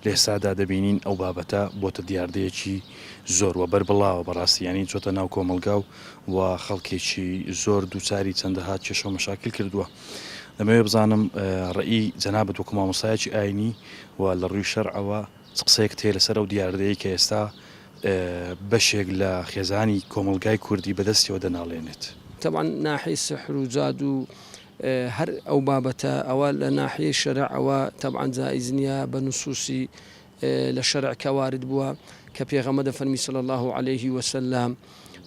لێسادا دەبینین ئەو بابەتە بۆتە دیاردەیەکی زۆر وە بەربڵاوە بەڕاستیانی چۆتە ناو کۆمەلگا و خەڵکێکی زۆر دووچاری چەندەها کێشە و مەشاکل کردووە. دەمەوێت بزانم ڕێی جەنابەت وەکو مامۆستایەکی ئاینی و لە ڕووی شەرعەوە قسەیەک تێ لەسەر ئەو دیاردەیە کە ئێستا بەشێک لە خێزانی کۆمەلگای کوردی بەدەستیەوە دەناڵێنێت. طبعا ناحية سحر وجادو هر أو بابتا أو ناحية شرع أو طبعا زائزنيا بنصوصي لشرع كوارد بوا كبيغمد فرمي صلى الله عليه وسلم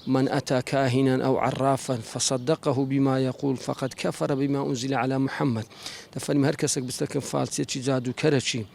من أتى كاهنا أو عرافا فصدقه بما يقول فقد كفر بما أنزل على محمد. دفرمي هر كسك بستكن فالسيتي زادو كرشي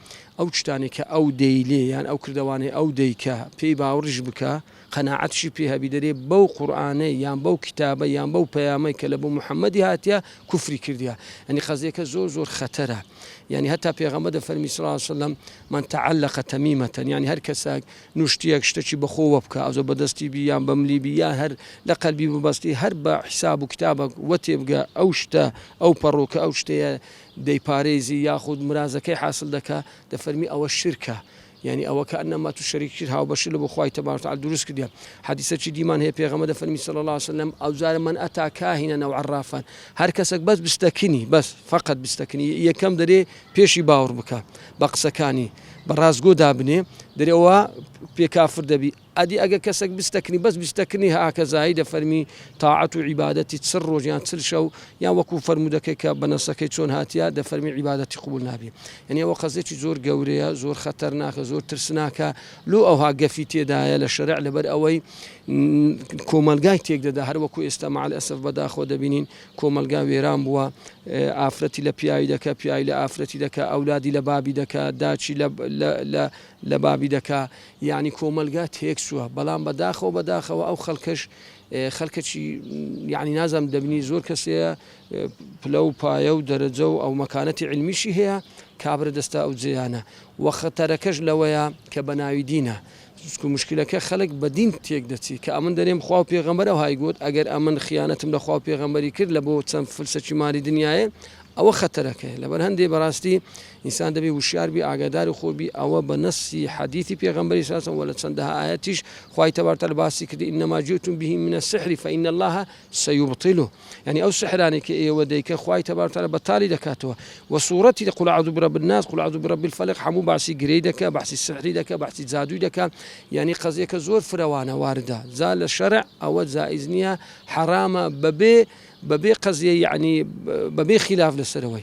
أو تشتانك أو ديلي يعني أو كردواني أو ديكا بي باورج بكا قناعتشي بها بدري بو قرآني يعني بو كتابة يعني بو بيامي كلبو محمد هاتيا كفري كرديا يعني خزيك زور زور خطرة يعني حتى بيغمد فرمي صلى الله عليه وسلم من تعلق تميمة يعني هر كساك نشتيك اشتشي بخوة بكا أو بدستي بيان بملي بيان هر لقلبي ببستي هر بحساب كتابك وتبقى أوشتا أو بروك أوشتا دي باريزي ياخذ مرازكي حاصل دكا دفرمي أو الشركة يعني أو كأنما تشريك شرها وبشر بخواي تبارك وتعالى دروس كديا حديثة ديمان هي بيغمد فرمي صلى الله عليه وسلم أو زار من أتى كاهنا أو عرافا هر كسك بس بستكني بس فقط بستكني يكم دري بيشي باور بكا بقسكاني برازقو دابني دري هو بيكافر دبي أدي أجا كسك بستكني بس بستكني هكذا هيدا فرمي طاعة وعبادتي تسر يعني تسرشوا يعني وكو فرمودك كبنصك شون هاتيا ده فرمي عبادتي قبول نبي يعني وقزتي زور جوريا زور خطرناك زور ترسناك لو أو هاجفتي ده للشرع لبر أوي كومالجاي تيجي ده هر وكو استمع الأسف بدا خود بينين كومالجاي ويرام بوا آفرتي لبياي دكا بياي لآفرتي دكا أولادي لبابي دكا داتشي لبابي دكا يعني كومالجات هيك سوا بلان بداخو أو خلكش يعني نازم دبني زور كسيا بلو بايو درجو أو مكانتي علمي شي هي كابر دستا أو زيانة وخطركش لويا كبناوي دينا مشكلة كخلق بدين تيقدتي كأمن دريم خواو بيغمبر أو هاي قول أجر أمن خيانتهم لخواو بيغمبري كر لبو تسم فلسة ماري دنياي أو خطرك لبر هندي براستي إنسان دبي وشيار بي أقدار خوبي أو بنص حديثي بيغمبري أساسا ولا تصندها آياتش خواي تبارك الباسي كدي إنما جئتم به من السحر فإن الله سيبطله يعني أو سحراني كي وديك خواي تبارك بطالي دكاتوا وصورتي قل أعوذ برب الناس قل أعوذ برب الفلق حمو بعسي قريدك بعسي السحر دك بعسي زادو دك يعني قضيك زور فروانة واردة زال الشرع أو زائزنيها حرام ببي قضية يعني ببي خلاف للسروي